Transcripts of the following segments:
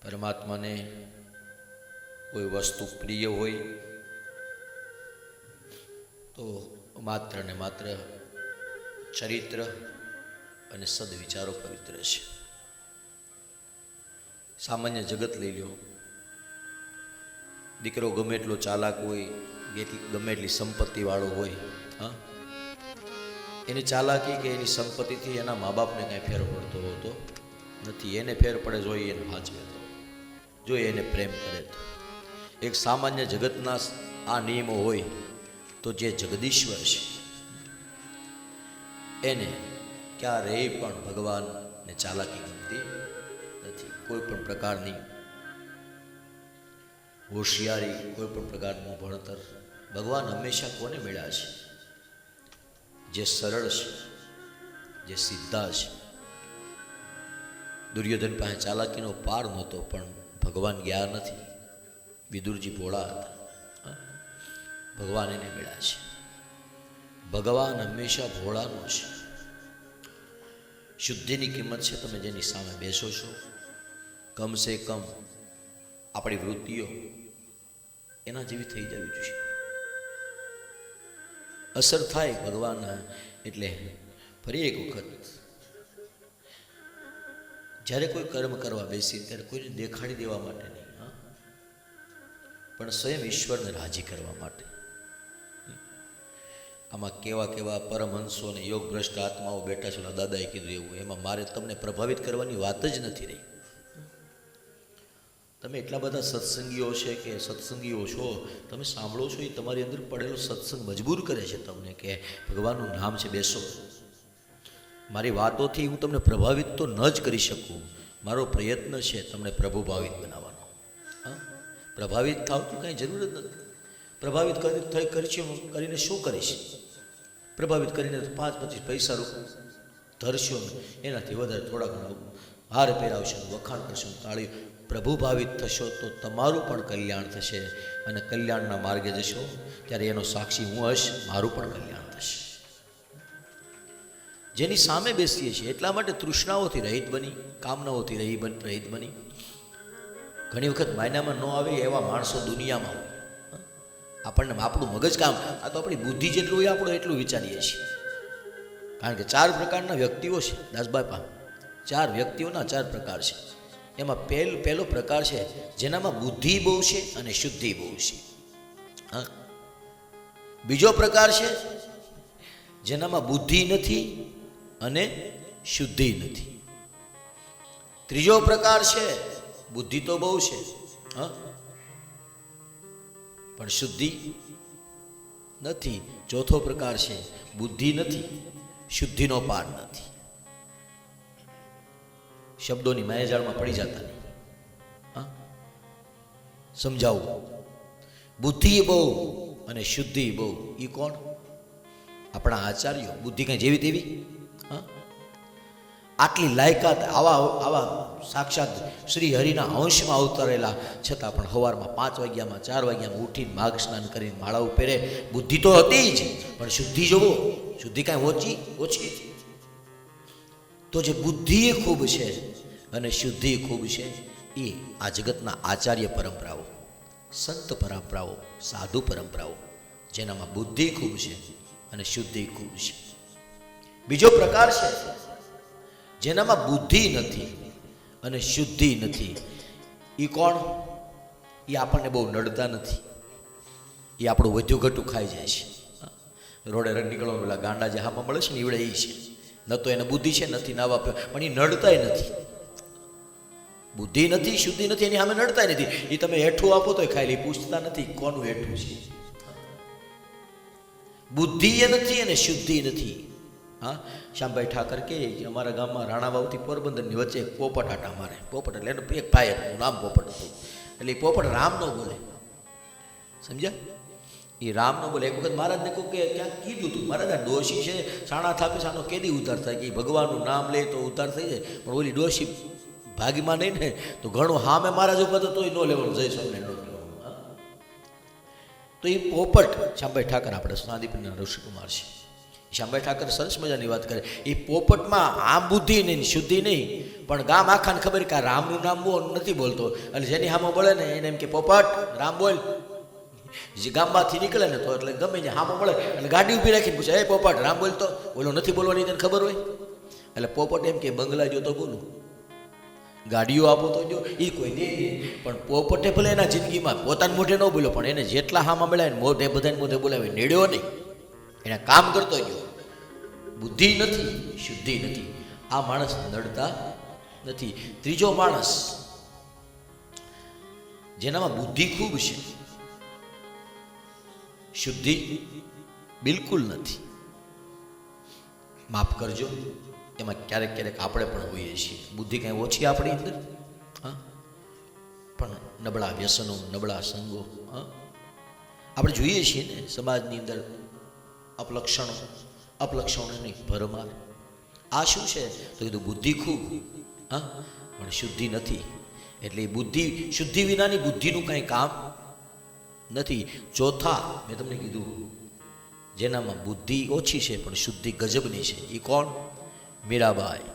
પરમાત્માને કોઈ વસ્તુ પ્રિય હોય તો માત્ર ને માત્ર ચરિત્ર અને સદવિચારો પવિત્ર છે. સામાન્ય જગત લઈ લો, દીકરો ગમે એટલો ચાલાક હોય, ગમે એટલી સંપત્તિવાળો હોય, હા, એની ચાલાકી કે એની સંપત્તિથી એના મા બાપને કાંઈ ફેર પડતો હોતો નથી. એને ફેર પડે જોઈએ એને વાંચવે તો, જોઈએ એને પ્રેમ કરે તો. એક સામાન્ય જગતના આ નિયમો હોય તો જે જગદીશ્વર છે એને ક્યારેય પણ ભગવાનને ચાલાકી ગમતી નથી. કોઈ પણ પ્રકારની હોશિયારી, કોઈ પણ પ્રકારનું ભણતર ભગવાન હંમેશા કોને મળ્યા છે? જે સરળ છે, જે સીધા છે. દુર્યોધન પાસે ચાલાકીનો પાર નહોતો, પણ ભગવાન ગયા નથી. વિદુરજી ભોળા હતા, ભગવાન એને મળ્યા છે. ભગવાન હંમેશા ભોળાનો છે. શુદ્ધિની કિંમત છે તમે જેની સામે બેસો છો. કમસે કમ આપણી વૃત્તિઓ એના જેવી થઈ જવી જોઈએ. અસર થાય ભગવાન. એટલે ફરી એક વખત જ્યારે કોઈ કર્મ કરવા બેસી ત્યારે કોઈને દેખાડી દેવા માટે નહીં, હા, પણ સ્વયં ઈશ્વરને રાજી કરવા માટે. આમાં કેવા કેવા પરમહંસો અને યોગ ભ્રષ્ટ આત્માઓ બેઠા છે. દાદાએ કીધું એવું, એમાં મારે તમને પ્રભાવિત કરવાની વાત જ નથી રહી. તમે એટલા બધા સત્સંગીઓ છે કે સત્સંગીઓ છો, તમે સાંભળો છો, એ તમારી અંદર પડેલો સત્સંગ મજબૂર કરે છે તમને કે ભગવાનનું નામ છે, બેસો. મારી વાતોથી હું તમને પ્રભાવિત તો ન જ કરી શકું. મારો પ્રયત્ન છે તમને પ્રભુભાવિત બનાવવાનો. હા, પ્રભાવિત થાવ તો કાંઈ જરૂર જ નથી. પ્રભાવિત કરીને શું કરીશ? પ્રભાવિત કરીને તો 5-25 પૈસા ધરશો, એનાથી વધારે થોડા ઘણા હાર પહેરાવશો, વખાણ કરશો, તાળીઓ. પ્રભુભાવિત થશો તો તમારું પણ કલ્યાણ થશે, અને કલ્યાણના માર્ગે જશો ત્યારે એનો સાક્ષી હું હશ, મારું પણ કલ્યાણ થશે. જેની સામે બેસીએ છીએ એટલા માટે તૃષ્ણાઓથી રહિત બની, કામનાઓથી રહિત બની. ઘણી વખત માયનામાં ન આવે એવા માણસો દુનિયામાં હોય. આપણને આપણું મગજ કામ, આ તો આપણી બુદ્ધિ જેટલું હોય આપણું એટલું વિચારીએ છીએ. કારણ કે 4 પ્રકારના વ્યક્તિઓ છે દાસબાપા. 4 વ્યક્તિઓના 4 પ્રકાર છે. એમાં પહેલો પ્રકાર છે જેનામાં બુદ્ધિ બહુ છે અને શુદ્ધિ બહુ છે. હા, બીજો પ્રકાર છે જેનામાં બુદ્ધિ નથી અને શુદ્ધિ નથી. ત્રીજો પ્રકાર છે બુદ્ધિ તો બહુ છે, હા, પણ શુદ્ધિ નથી. ચોથો પ્રકાર છે બુદ્ધિ નથી, શુદ્ધિનો પાર નથી. શબ્દોની માયાજાળમાં પડી જતા નહીં. હા, સમજાવું. બુદ્ધિ બહુ અને શુદ્ધિ બહુ. એ કોણ? આપણા આચાર્યો. બુદ્ધિ કઈ જેવી તેવી? હા, આટલી લાયકાત, આવા સાક્ષાત શ્રી હરિના અંશમાં અવતરેલા છતાં પણ સવારમાં 5 વાગ્યામાં 4 વાગ્યામાં ઉઠીને માર્ગ સ્નાન કરીને માળા ઉપેરે. બુદ્ધિ તો હતી જ, પણ શુદ્ધિ જોવો, શુદ્ધિ કાંઈ ઓછી. તો જે બુદ્ધિ એ ખૂબ છે અને શુદ્ધિ ખૂબ છે, એ આ જગતના આચાર્ય પરંપરાઓ, સંત પરંપરાઓ, સાધુ પરંપરાઓ, જેનામાં બુદ્ધિ ખૂબ છે અને શુદ્ધિ ખૂબ છે. બીજો પ્રકાર છે જેનામાં બુદ્ધિ નથી અને શુદ્ધિ નથી. એ કોણ? એ આપણને બહુ નડતા નથી. એ આપણું વધ્યું ઘટું ખાઈ જાય છે. રોડે રન નીકળવાનું પેલા ગાંડા જે હામાં મળે છે ને, ઈવડે એ છે. ન તો એને બુદ્ધિ છે, નથી નાવા, પણ એ નડતાય નથી. બુદ્ધિ નથી, શુદ્ધિ નથી, એની સામે નડતાય નથી. એ તમે હેઠું આપો તો ખાઈ લે, પૂછતા નથી કોનું હેઠું છે. બુદ્ધિ એ નથી અને શુદ્ધિ નથી. હા, શ્યામભાઈ ઠાકર કે અમારા ગામમાં રાણાવાવથી પોરબંદરની વચ્ચે એક પોપટ આટા મારે. પોપટ એટલે એનું એક ભાઈ હતું, નામ પોપટ હતું. એટલે એ પોપટ રામ ન બોલે, સમજ્યા? એ રામ ન બોલે. એક વખત મહારાજને કહું કે ક્યાંક કીધું તું, મહારાજ આ ડોશી છે, સાણા થાપે સાનો કેદી ઉદ્ધાર થાય? કે ભગવાનનું નામ લે તો ઉદ્ધાર થઈ જાય, પણ ઓલી ડોશી ભાગીમાં નહીં ને તો ઘણું હામે મહારાજ ઉપર તો ન લેવાનું. જય સ્વામિનારાયણ. તો એ પોપટ શ્યામભાઈ ઠાકર આપણે સાદીપુરના ઋષિકુમાર છે. શ્યામભાઈ ઠાકર સરસ મજાની વાત કરે. એ પોપટમાં આમ બુદ્ધિ નહીં, શુદ્ધિ નહીં, પણ ગામ આખાને ખબર કે આ રામનું નામ બહુ નથી બોલતો, એટલે જેની સામે બોલે ને એને એમ કે પોપટ રામ બોલ. જે ગામમાંથી નીકળે ને તો એટલે ગમે ને સામે મળે એટલે ગાડી ઊભી રાખીને પૂછે, એ પોપટ રામ બોલતો, બોલો નથી બોલવાની તને ખબર હોય? એટલે પોપટ એમ કે બંગલા જો તો બોલું, ગાડીઓ આપો તો જો, એ કોઈ દે નહીં. પણ પોપટે ભલે એના જિંદગીમાં પોતાના મોઢે ન બોલ્યો, પણ એને જેટલા હામાં મળ્યા ને મોઢે બધાને મોઢે બોલાવે, નેડ્યો નહીં, એને કામ કરતો ગયો. બુદ્ધિ નથી, શુદ્ધિ નથી. આ માણસ નડતા નથી. ત્રીજો માણસ જેનામાં બુદ્ધિ ખૂબ છે, શુદ્ધિ બિલકુલ નથી. માફ કરજો, એમાં ક્યારેક ક્યારેક આપણે પણ હોઈએ છીએ. બુદ્ધિ કાંઈ ઓછી આપણી અંદર, હા, પણ નબળા વ્યસનો, નબળા સંગો, હા, આપણે જોઈએ છીએ ને સમાજની અંદર અપલક્ષણોની ભરમાર. આ શું છે તો કીધું બુદ્ધિ ખૂબ, હા, પણ શુદ્ધિ નથી. એટલે બુદ્ધિ, શુદ્ધિ વિનાની બુદ્ધિનું કાંઈ કામ નથી. ચોથા મેં તમને કીધું જેનામાં બુદ્ધિ ઓછી છે પણ શુદ્ધિ ગજબની છે, એ કોણ? મીરાબાઈ,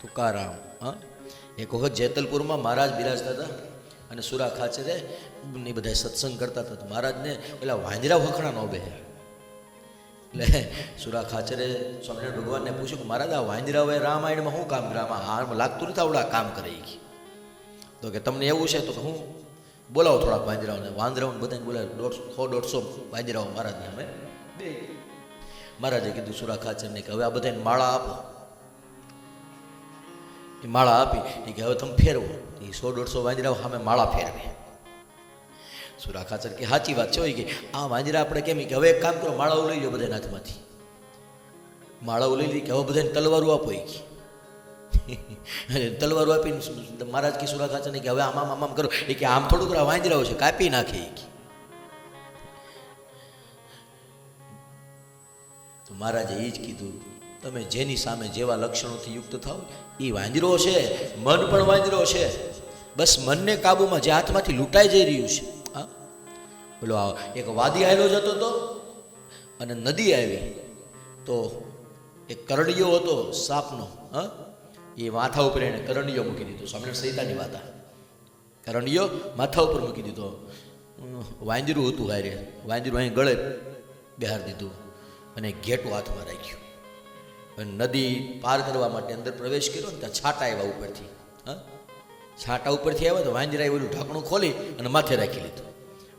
તુકારામ. હા, એક વખત જેતલપુરમાં મહારાજ બિરાજતા હતા અને સુરા ખાચરે એ બધા સત્સંગ કરતા હતા. તો મહારાજને પેલા વાંજરા વખણા ન બે, એટલે સુરા ખાચરે સ્વામિનારાયણ ભગવાનને પૂછ્યું કે મહારાજ આ વાંજરાઓએ રામાયણમાં શું કામ કર્યું? આમાં લાગતું નથી આવડા કામ કરે. તો કે તમને એવું છે તો હું બોલાવો થોડાક વાંજરાઓને. વાંદરાઓને બધાને બોલાવે, 100-150 વાંજરાઓ મહારાજને અમે બે. મહારાજે કીધું સુરા ખાચરને કે હવે આ બધાને માળા આપો. એ માળા આપી એ કે હવે તમે ફેરવો. એ 100-150 વાંજરાઓ સામે માળા ફેરવે. સુરા ખાચર કે સાચી વાત છે, હોય કે આ વાંજરા આપણે કેમ કે હવે એક કામ કરો, માળાઓ લઈ લો બધાના હાથમાંથી. માળાઓ લઈ લી કે હવે બધાને તલવારો આપો. તલવારો આપીને મહારાજ કે સુરા ખાચરને કે હવે આમ આમ આમ કરો. એ કે આમ થોડુંક વાંજરાઓ છે, કાપી નાખે. તો મહારાજે એ જ કીધું, તમે જેની સામે જેવા લક્ષણોથી યુક્ત થાવ એ વાંજરો છે. મન પણ વાંજરો છે. બસ મનને કાબુમાં, જે હાથમાંથી લૂંટાઈ જઈ રહ્યું છે. હા, બોલો એક વાદી આવેલો જતો હતો અને નદી આવી તો એક કરડિયો હતો સાપનો. હા, એ માથા ઉપર એને કરંડિયો મૂકી દીધો. સ્વામિનારાયણ સંહિતાની વાત. કરંડિયો માથા ઉપર મૂકી દીધો. વાંજરું હતું હારે, વાંજરું અહીં ગળે બહાર દીધું અને ઘેટું હાથમાં રાખ્યું. અને નદી પાર કરવા માટે અંદર પ્રવેશ કર્યો ને ત્યાં છાંટા આવ્યા ઉપરથી. હા, છાંટા ઉપરથી આવ્યા તો વાંજરાએ ઓલું ઢાંકણું ખોલી અને માથે રાખી લીધું.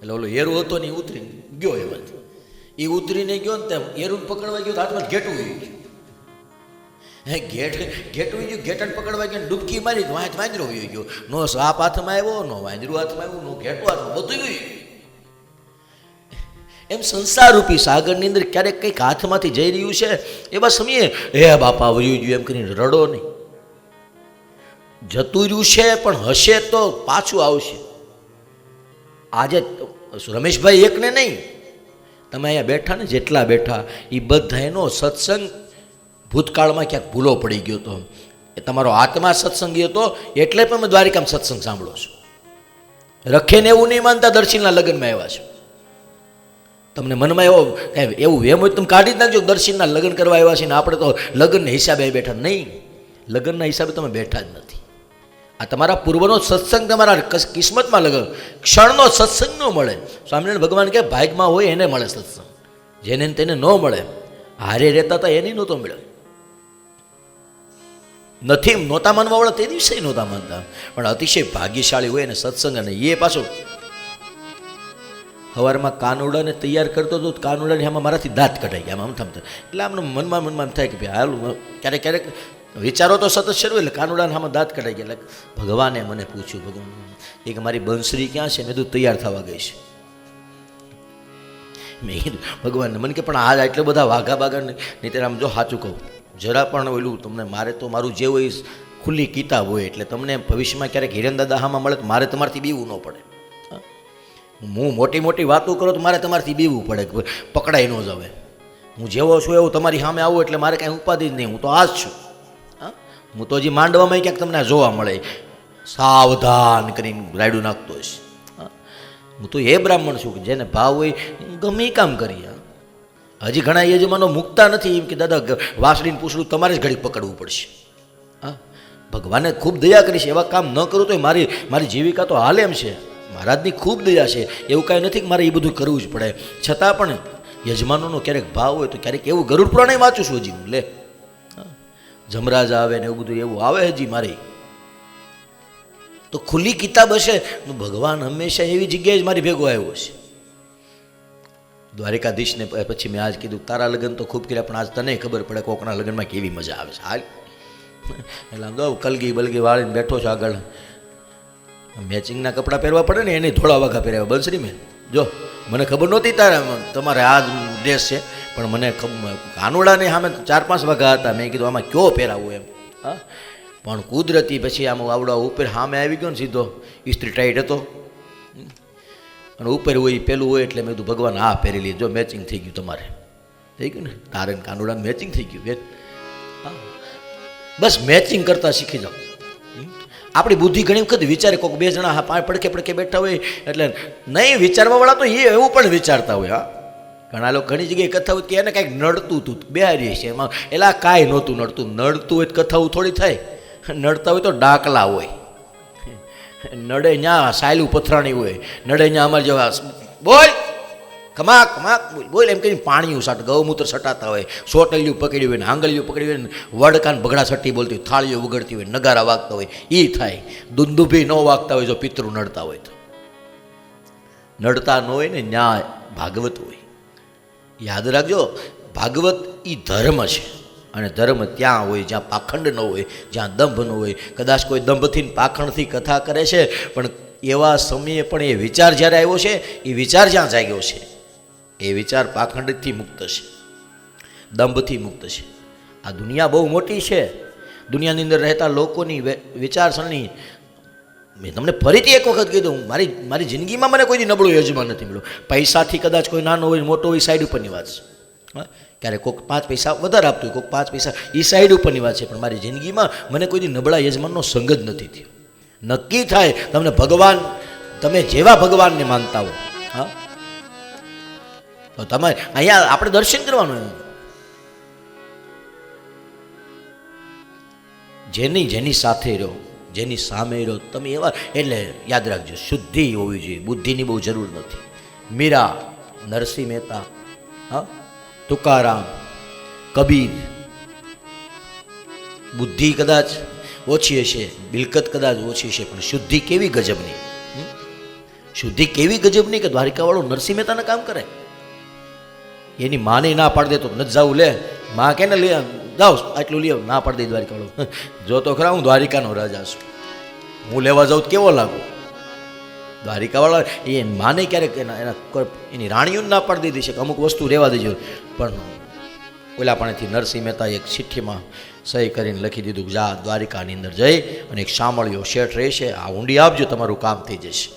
એટલે ઓલો એરું હતો ને એ ઉતરીને ગયો. એમાંથી એ ઉતરીને ગયો ને ત્યાં એરું પકડવા ગયો તો હાથમાં ઘેટું આવી ગયું. ઘેટું ગયું, ઘેટાને પકડવા ગયો, ડૂબકી મારી વાંજરો વયો ગયો. નો સાપ હાથમાં આવ્યો, નો વાંજરું હાથમાં આવ્યું, નો ઘેટું હાથમાં, બધું ગયું. એમ સંસારરૂપી સાગરની અંદર ક્યારેક કંઈક હાથમાંથી જઈ રહ્યું છે, એવા સમયે હે બાપા વયું ગયું એમ કરીને રડો નહીં. જતું રહ્યું છે પણ હશે તો પાછું આવશે. આજે રમેશભાઈ એકને નહીં, તમે અહીંયા બેઠા ને જેટલા બેઠા એ બધાનો સત્સંગ ભૂતકાળમાં ક્યાંક ભૂલો પડી ગયો હતો. એ તમારો આત્મા સત્સંગી હતો એટલે પણ મેં દ્વારિકામાં સત્સંગ સાંભળો છો. રખેને એવું નહીં માનતા દર્શનના લગ્નમાં આવ્યા છે. તમને મનમાં એવું એમ હોય તમે કાઢી જ નાખજો, દર્શનના લગ્ન કરવા આવ્યા છે ને આપણે તો લગ્નના હિસાબે બેઠા. નહીં, લગ્નના હિસાબે તમે બેઠા જ નથી. આ તમારા પૂર્વનો સત્સંગ તમારા કિસ્મતમાં લગન. ક્ષણનો સત્સંગ ન મળે. સ્વામિનારાયણ ભગવાન કે ભાગમાં હોય એને મળે સત્સંગ, જેને તેને ન મળે. હારે રહેતા હતા એને નહોતો મળ્યો. નથી નહોતા માનવા વાળા તે દિવસે નહોતા માનતા, પણ અતિશય ભાગ્યશાળી હોય ને સત્સંગ. અને એ પાછો સવારમાં કાનુડાને તૈયાર કરતો હતો, કાનુડાને આમાં મારાથી દાંત કઢાઈ ગયા આમ થમતા. એટલે આમને મનમાં થાય કે ભાઈ હાલ ક્યારેક ક્યારેક વિચારો તો સતત શરૂ, એટલે કાનુડાને આમાં દાંત કઢાઈ ગયા. એટલે ભગવાને મને પૂછ્યું, ભગવાન એક મારી બંસરી ક્યાં છે? મેં તો તૈયાર થવા ગઈ છે. મેં કીધું ભગવાનને, મને કે પણ આ એટલા બધા વાઘા બાગા નહીં ત્યારે આમ જો સાચું કહું જરા પણ ઓલું તમને મારે તો મારું જે હોય ખુલ્લી કિતાબ હોય, એટલે તમને ભવિષ્યમાં ક્યારેક હિરણદાદા હામાં મળે તો મારે તમારથી બીવું ન પડે. હું મોટી મોટી વાતો કરો તો મારે તમારથી બીવું પડે, પકડાઈ ન જાવે. હું જેવો છું એવું તમારી સામે આવું એટલે મારે કાંઈ ઉપાધિ જ નહીં. હું તો આ જ છું. હા, હું તો હજી માંડવામાં ક્યાંક તમને જોવા મળે સાવધાન કરીને રાયડું નાખતો હશે. હા, હું તો એ બ્રાહ્મણ છું કે જેને ભાવ હોય ગમે કામ કરીએ. હજી ઘણા યજમાનો મૂકતા નથી એમ કે દાદા વાસળીને પૂછડું તમારે જ ઘડીક પકડવું પડશે. હા, ભગવાને ખૂબ દયા કરી છે. એવા કામ ન કરું તો મારી જીવિકા તો હાલે એમ છે. મહારાજની ખૂબ દયા છે. એવું કાંઈ નથી કે મારે એ બધું કરવું જ પડે. છતાં પણ યજમાનોનો ક્યારેક ભાવ હોય તો ક્યારેક એવું ગરુડ પુરાણ વાંચું છું હજી હું. લે, જમરાજ આવે ને એવું બધું એવું આવે હજી મારે. તો ખુલ્લી કિતાબ હશે. ભગવાન હંમેશા એવી જગ્યાએ જ મારી ભેગો આવ્યો છે. દ્વારિકાધીશને પછી મેં આજ કીધું તારા લગ્ન તો ખૂબ કર્યા, પણ આજ તને ખબર પડે કોકના લગ્નમાં કેવી મજા આવે છે. હાલ એટલે આમ દો કલગી બલગી વાળીને બેઠો છો આગળ. મેચિંગના કપડાં પહેરવા પડે ને, એને થોડા વાઘા પહેર્યા. બંસરી મેં જો મને ખબર નહોતી તમારે આ જ ડ્રેસ છે, પણ મને કાનુડાની સામે 4-5 વાઘા હતા. મેં કીધું આમાં કયો પહેરાવું એમ. હા, પણ કુદરતી પછી આમ આવડા ઉપર સામે આવી ગયો ને સીધો. ઇસ્ત્રી ટાઈટ હતો અને ઉપર હોય પેલું હોય એટલે મેં કીધું ભગવાન હા પહેરી લઈએ. જો મેચિંગ થઈ ગયું, તમારે થઈ ગયું ને, તારે કાનુડાને મેચિંગ થઈ ગયું બેન. હા, બસ મેચિંગ કરતા શીખી જાઓ. આપણી બુદ્ધિ ઘણી વખત વિચારે કોઈક 2 જણા હા પડકે બેઠા હોય એટલે નહીં વિચારવાવાળા તો એ એવું પણ વિચારતા હોય. હા, ઘણા લોકો ઘણી જગ્યાએ કથા હોય કે એને કાંઈક નડતું હતું બેહારી છે એમાં. એલા કાંઈ નહોતું નડતું. નડતું હોય તો કથાઓ થોડી થાય. નડતા હોય તો ડાકલા હોય. નડે ત્યાં સાયલું પથરાણી હોય. નડે ત્યાં અમારે જેવા બોલ કમાક કમાક બોલ એમ કહીને પાણીયું સાટ ગૌમૂત્ર સટાતા હોય. સોટલિયું પકડ્યું હોય ને આંગળીયું પકડ્યું હોય ને વડકાન ભગડા સટ્ટી બોલતી હોય, થાળીઓ વગડતી હોય, નગારા વાગતા હોય. એ થાય. દુંદુભી ન વાગતા હોય જો પિતૃ નડતા હોય તો. નડતા ન હોય ને ન્યાય ભાગવત હોય. યાદ રાખજો, ભાગવત એ ધર્મ છે. અને ધર્મ ત્યાં હોય જ્યાં પાખંડ ન હોય, જ્યાં દંભ ન હોય. કદાચ કોઈ દંભથી પાખંડથી કથા કરે છે, પણ એવા સમયે પણ એ વિચાર જ્યારે આવ્યો છે, એ વિચાર જ્યાં જાગ્યો છે, એ વિચાર પાખંડથી મુક્ત છે, દંભથી મુક્ત છે. આ દુનિયા બહુ મોટી છે. દુનિયાની અંદર રહેતા લોકોની વિચારસરણી મેં તમને ફરીથી એક વખત કીધું, મારી જિંદગીમાં મને કોઈ નબળો યજમાન નથી મળ્યો. પૈસાથી કદાચ કોઈ નાનો હોય મોટો હોય સાઈડ ઉપરની વાત છે. હા, ક્યારેક કોઈક 5 પૈસા વધારે આપતું હોય, કોઈક 5 પૈસા એ સાઈડ ઉપરની વાત છે. પણ મારી જિંદગીમાં મને કોઈ નબળા યજમાનનો સંગ જ નથી થયો. નક્કી થાય તમને ભગવાન, તમે જેવા ભગવાનને માનતા હો, હા, તો તમે અહીંયા આપણે દર્શન કરવાનું. જેની સાથે રહો, જેની સામે રહો તમે એવા. એટલે યાદ રાખજો, શુદ્ધિ હોવી જોઈએ. બુદ્ધિની બહુ જરૂર નથી. મીરા, નરસિંહ મહેતા, હા, તુકારામ, કબીર, બુદ્ધિ કદાચ ઓછી હશે, બિલકત કદાચ ઓછી હશે, પણ શુદ્ધિ કેવી ગજબની. શુદ્ધિ કેવી ગજબની કે દ્વારિકાવાળો નરસિંહ મહેતાને કામ કરે. એની માને ના પાડી દે તો નથી જવું. લે માં કે ને લે જાઓ આટલું લે, ના પાડી દે દ્વારિકાવાળો. જો તો ખરા હું દ્વારિકાનો રાજા છું, હું લેવા જાઉં તો કેવો લાગુ. દ્વારિકાવાળા એ માને ક્યારેક એની રાણીઓને ના પાડી દીધી છે કે અમુક વસ્તુ રહેવા દેજો. પણ ઓલા પાણીથી નરસિંહ મહેતા એક ચિઠ્ઠીમાં સહી કરીને લખી દીધું કે જા દ્વારિકાની અંદર જઈ અને એક સાંભળ્યો શેઠ રહેશે, આ ઊંડી આપજો, તમારું કામ થઈ જશે.